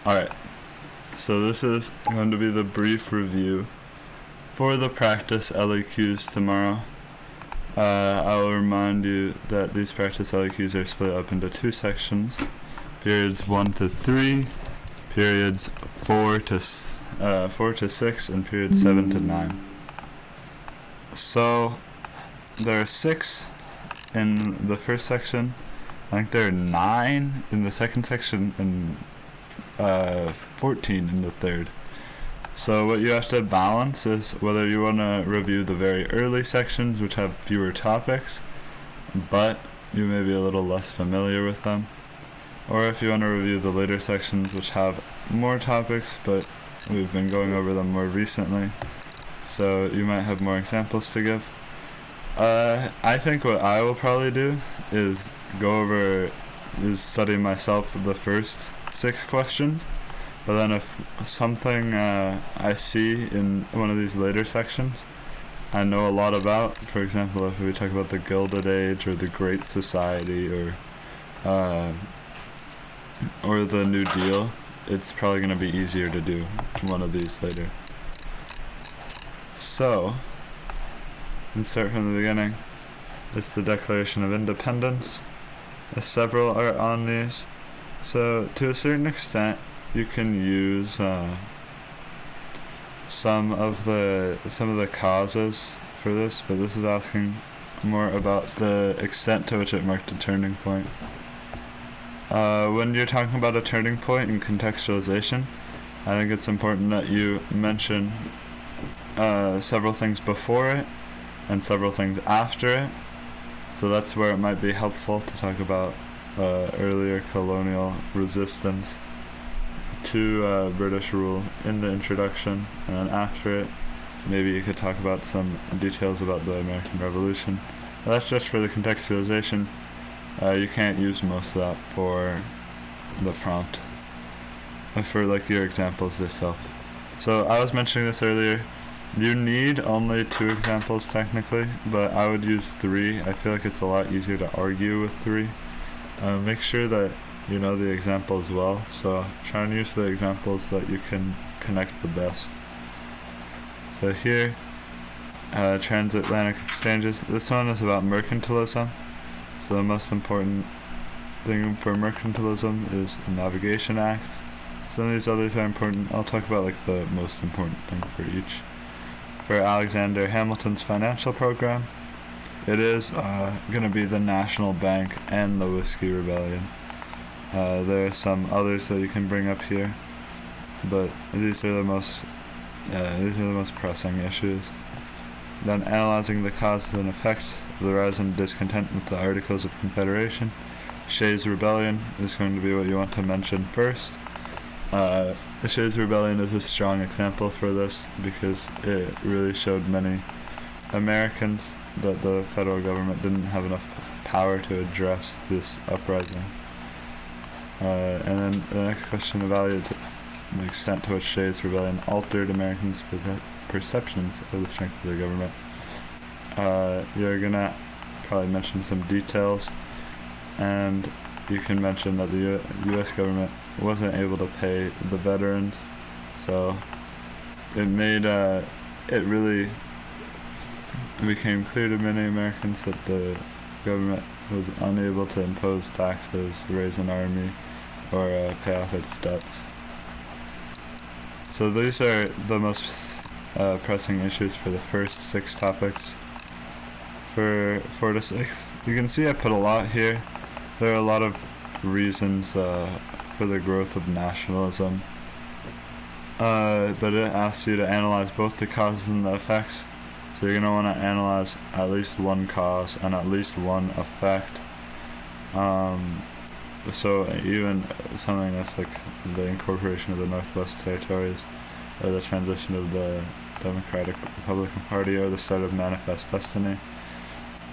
Alright, so this is going to be the brief review for the practice LEQs tomorrow. I will remind you that these practice LEQs are split up into two sections, periods 1 to 3, periods 4 to 6, and periods 7 to 9. So there are 6 in the first section. I think there are 9 in the second section and 14 in the third. So what you have to balance is whether you want to review the very early sections, which have fewer topics, but you may be a little less familiar with them, or if you want to review the later sections, which have more topics, but we've been going over them more recently, so you might have more examples to give. I think what I will probably do is study myself the first 6 questions. But then if something I see in one of these later sections I know a lot about, for example, if we talk about the Gilded Age or the Great Society or the New Deal, it's probably going to be easier to do one of these later. So, let's start from the beginning. It's the Declaration of Independence. Several are on these. So, to a certain extent, you can use some of the causes for this, but this is asking more about the extent to which it marked a turning point. When you're talking about a turning point in contextualization, I think it's important that you mention several things before it and several things after it. So that's where it might be helpful to talk about earlier colonial resistance to British rule in the introduction, and then after it maybe you could talk about some details about the American Revolution. But that's just for the contextualization. You can't use most of that for the prompt, for like your examples yourself. So I was mentioning this earlier, you need only 2 examples technically, but I would use 3. I feel like it's a lot easier to argue with 3. Make sure that you know the example as well, so try and use the examples that you can connect the best. So here, transatlantic exchanges. This one is about mercantilism. So the most important thing for mercantilism is Navigation Act. Some of these others are important. I'll talk about like the most important thing for each. For Alexander Hamilton's financial program, it is going to be the National Bank and the Whiskey Rebellion. There are some others that you can bring up here, but these are the most pressing issues. Then analyzing the causes and effects of the rise in discontent with the Articles of Confederation. Shays' Rebellion is going to be what you want to mention first. The Shays' Rebellion is a strong example for this because it really showed many Americans that the federal government didn't have enough power to address this uprising. And then the next question evaluated the extent to which Shays' Rebellion altered Americans' perceptions of the strength of the government. You're gonna probably mention some details, and you can mention that the U.S. government wasn't able to pay the veterans, so it really became clear to many Americans that the government was unable to impose taxes, raise an army, or pay off its debts. So these are the most pressing issues for the first 6 topics. For 4 to 6, you can see I put a lot here. There are a lot of reasons for the growth of nationalism, but it asks you to analyze both the causes and the effects. So you're going to want to analyze at least one cause and at least one effect. So even something that's like the incorporation of the Northwest Territories, or the transition of the Democratic Republican Party, or the start of Manifest Destiny,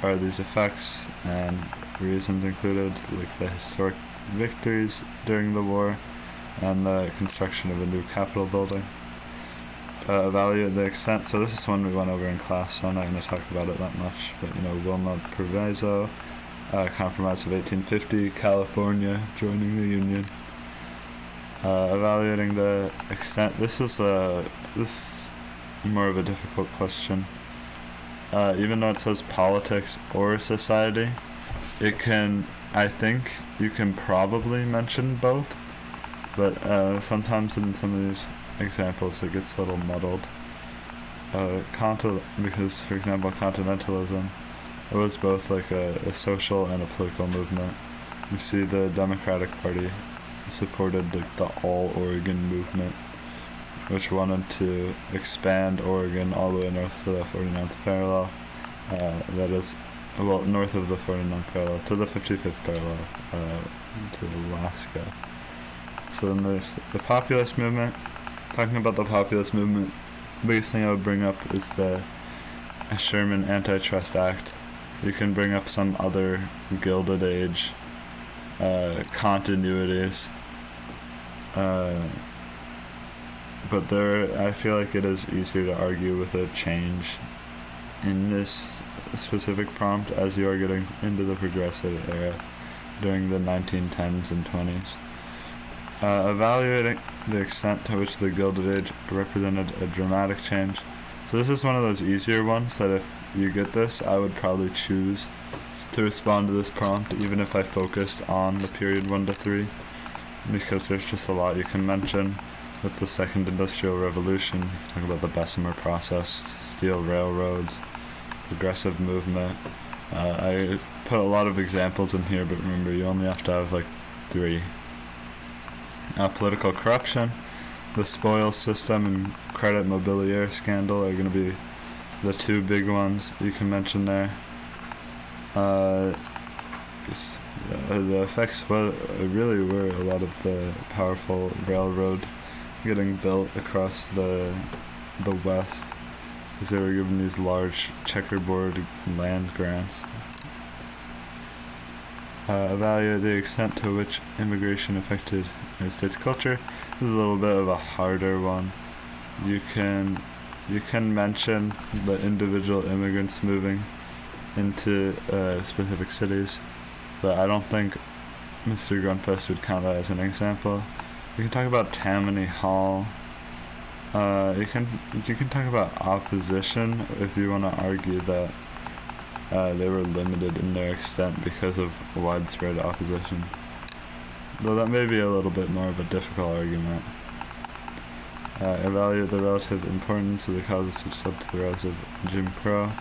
are these effects and reasons included, like the historic victories during the war and the construction of a new Capitol building. Evaluate the extent. So this is one we went over in class, so I'm not going to talk about it that much, but Wilmot Proviso, Compromise of 1850, California joining the Union. Evaluating the extent. This is more of a difficult question. Even though it says politics or society, I think you can probably mention both, but sometimes in some of these examples it gets a little muddled. Because, for example, continentalism, it was both like a social and a political movement. You see the Democratic Party supported the All Oregon movement, which wanted to expand Oregon all the way north to the 49th parallel. That is, well, north of the 49th parallel to the 55th parallel, to Alaska. So then there's the populist movement. Talking about the populist movement, the biggest thing I would bring up is the Sherman Antitrust Act. You can bring up some other Gilded Age continuities, but I feel like it is easier to argue with a change in this specific prompt as you are getting into the progressive era during the 1910s and 20s. Evaluating the extent to which the Gilded Age represented a dramatic change. So this is one of those easier ones that if you get this, I would probably choose to respond to this prompt even if I focused on the period 1 to 3, because there's just a lot you can mention. With the Second Industrial Revolution, you can talk about the Bessemer process, steel railroads, progressive movement. I put a lot of examples in here, but remember, you only have to have like 3. Political corruption, the spoils system, and credit mobilier scandal are going to be the 2 big ones you can mention there. The effects really were a lot of the powerful railroad getting built across the West, as they were given these large checkerboard land grants. Evaluate the extent to which immigration affected United States culture. This is a little bit of a harder one. You can mention the individual immigrants moving into specific cities, but I don't think Mr. Grunfest would count that as an example. You can talk about Tammany Hall. You can talk about opposition if you want to argue that they were limited in their extent because of widespread opposition. Though that may be a little bit more of a difficult argument. Evaluate the relative importance of the causes which led to the rise of Jim Crow.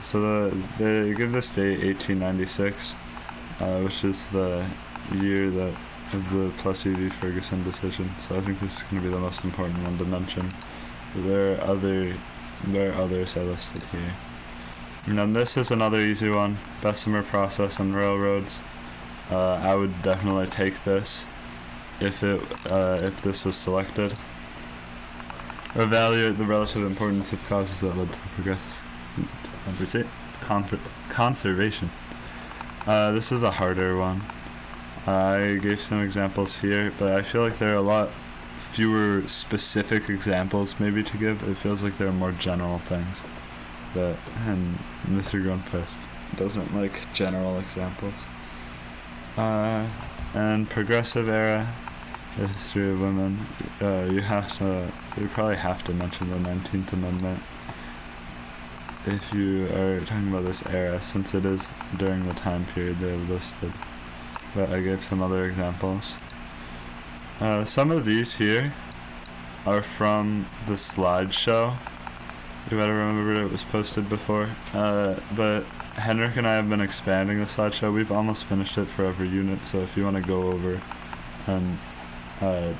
So they give this date 1896, which is the year of the Plessy v. Ferguson decision. So I think this is going to be the most important one to mention. There are others I listed here. And then this is another easy one, Bessemer process and railroads. I would definitely take this if this was selected. Evaluate the relative importance of causes that led to the conservation. This is a harder one. I gave some examples here, but I feel like there are a lot fewer specific examples maybe to give. It feels like there are more general things. And Mr. Grunfest doesn't like general examples. And progressive era, the history of women, you probably have to mention the 19th Amendment if you are talking about this era, since it is during the time period they have listed. But I gave some other examples. Some of these here are from the slideshow. You better remember it was posted before. But Henrik and I have been expanding the slideshow. We've almost finished it for every unit, so if you want to go over and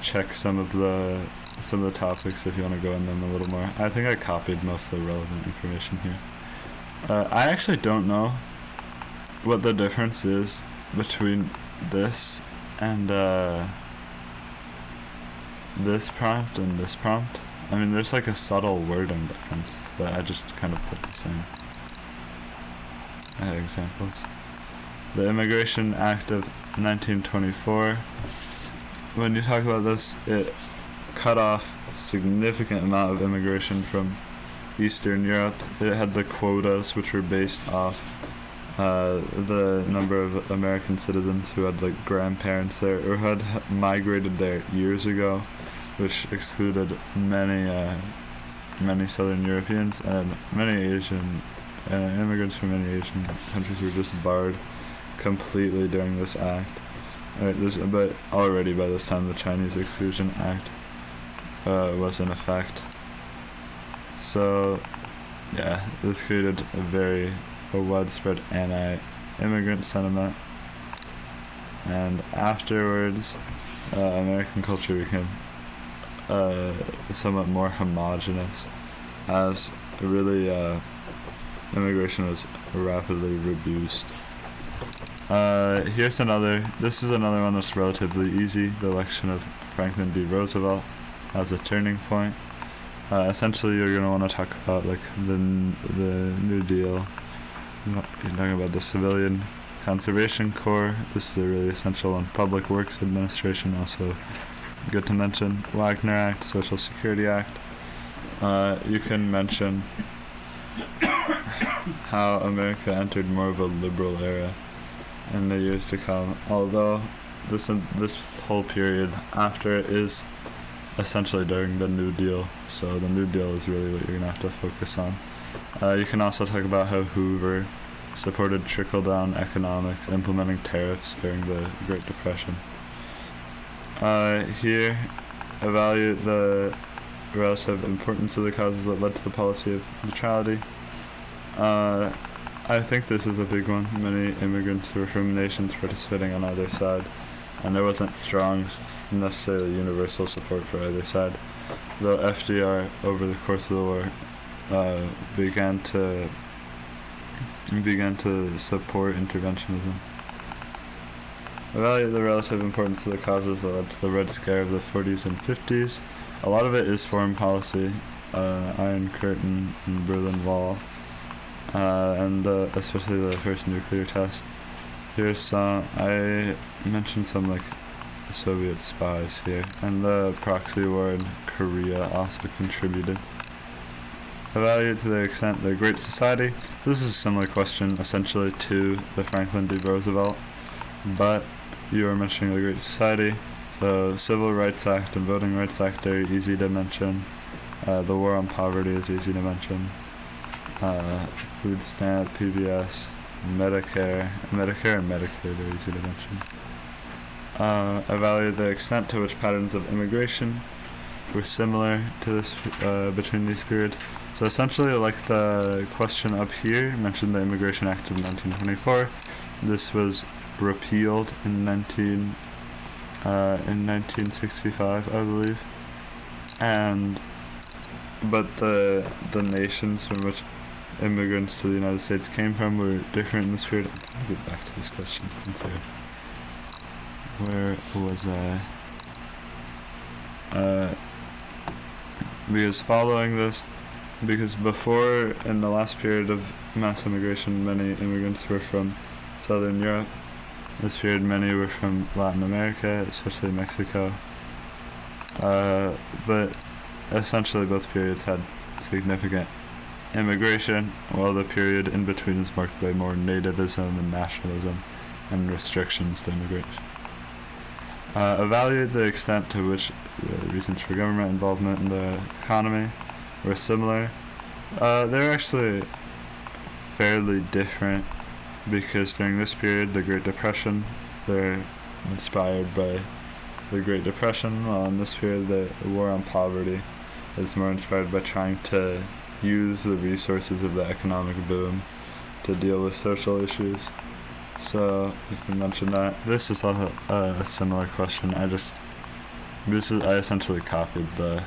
check some of the topics, if you want to go in them a little more. I think I copied most of the relevant information here. I actually don't know what the difference is between this and this prompt and this prompt. I mean, there's like a subtle wording difference, but I just kind of put the same examples. The Immigration Act of 1924. When you talk about this, it cut off a significant amount of immigration from Eastern Europe. It had the quotas, which were based off the number of American citizens who had like grandparents there or had migrated there years ago, which excluded many Southern Europeans and many Asian immigrants from many Asian countries were just barred completely during this act. But already by this time the Chinese Exclusion Act was in effect. So yeah, this created a widespread anti-immigrant sentiment, and afterwards American culture became somewhat more homogenous as really immigration was rapidly reduced. This is another one that's relatively easy, the election of Franklin D. Roosevelt as a turning point. Essentially you're going to want to talk about like the New Deal. You're talking about the Civilian Conservation Corps. This is a really essential one. Public Works Administration, also good to mention. Wagner Act, Social Security Act. You can mention how America entered more of a liberal era in the years to come, although this whole period after it is essentially during the New Deal, so the New Deal is really what you're going to have to focus on. You can also talk about how Hoover supported trickle-down economics, implementing tariffs during the Great Depression. Here, evaluate the relative importance of the causes that led to the policy of neutrality. I think this is a big one. Many immigrants were from nations participating on either side, and there wasn't strong, necessarily universal support for either side, though FDR, over the course of the war, began to support interventionism. Evaluate the relative importance of the causes that led to the Red Scare of the 40s and 50s. A lot of it is foreign policy, Iron Curtain and Berlin Wall, and especially the first nuclear test. Here's some, I mentioned some like Soviet spies here, and the proxy war in Korea also contributed. Evaluate to the extent the Great Society. This is a similar question essentially to the Franklin D. Roosevelt, but you are mentioning the Great Society. So Civil Rights Act and Voting Rights Act are easy to mention. The War on Poverty is easy to mention. Food stamp, PBS, Medicare and Medicaid are easy to mention. Evaluate the extent to which patterns of immigration were similar to this between these periods. So essentially, like the question up here mentioned the Immigration Act of 1924. This was repealed in 1965, I believe. But the nations from which immigrants to the United States came from were different in this period. I'll get back to this question. Where was I? Because before, in the last period of mass immigration, many immigrants were from Southern Europe. This period, many were from Latin America, especially Mexico. But essentially, both periods had significant immigration, while the period in between is marked by more nativism and nationalism and restrictions to immigration. Evaluate the extent to which the reasons for government involvement in the economy were similar. They're actually fairly different, because during this period, the Great Depression, they're inspired by the Great Depression, while in this period, the War on Poverty is more inspired by trying to use the resources of the economic boom to deal with social issues. So you can mention that. This is a similar question. I essentially copied the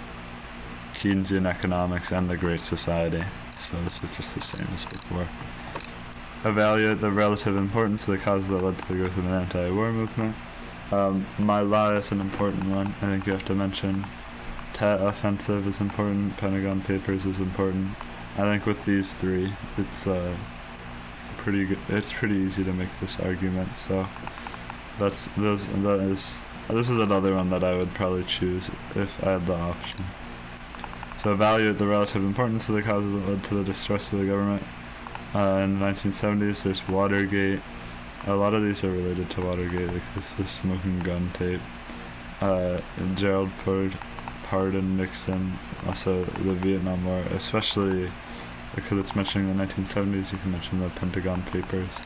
Keynesian economics and the Great Society, so this is just the same as before. Evaluate the relative importance of the causes that led to the growth of an anti-war movement. My law is an important one. I think you have to mention. Tet Offensive is important. Pentagon Papers is important. I think with these three, it's pretty good. It's pretty easy to make this argument. So this is another one that I would probably choose if I had the option. So evaluate the relative importance of the causes that led to the distrust of the government. In the 1970s, there's Watergate. A lot of these are related to Watergate, like this is smoking gun tape. And Gerald Ford pardoned Nixon. Also, the Vietnam War, especially because it's mentioning the 1970s, you can mention the Pentagon Papers.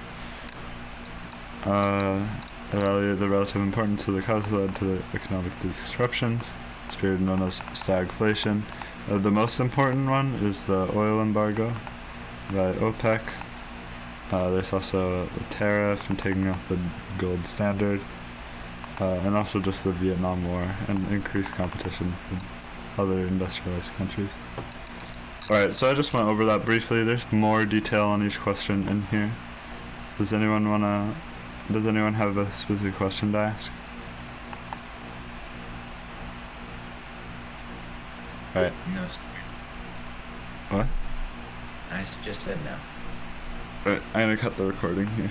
The relative importance of the cause led to the economic disruptions. This period known as stagflation. The most important one is the oil embargo by OPEC. There's also the tariff and taking off the gold standard, and also just the Vietnam War and increased competition from other industrialized countries. Alright, so I just went over that briefly. There's more detail on each question in here. Does anyone have a specific question to ask? Alright. No. What? I just said no. Alright, I'm gonna cut the recording here.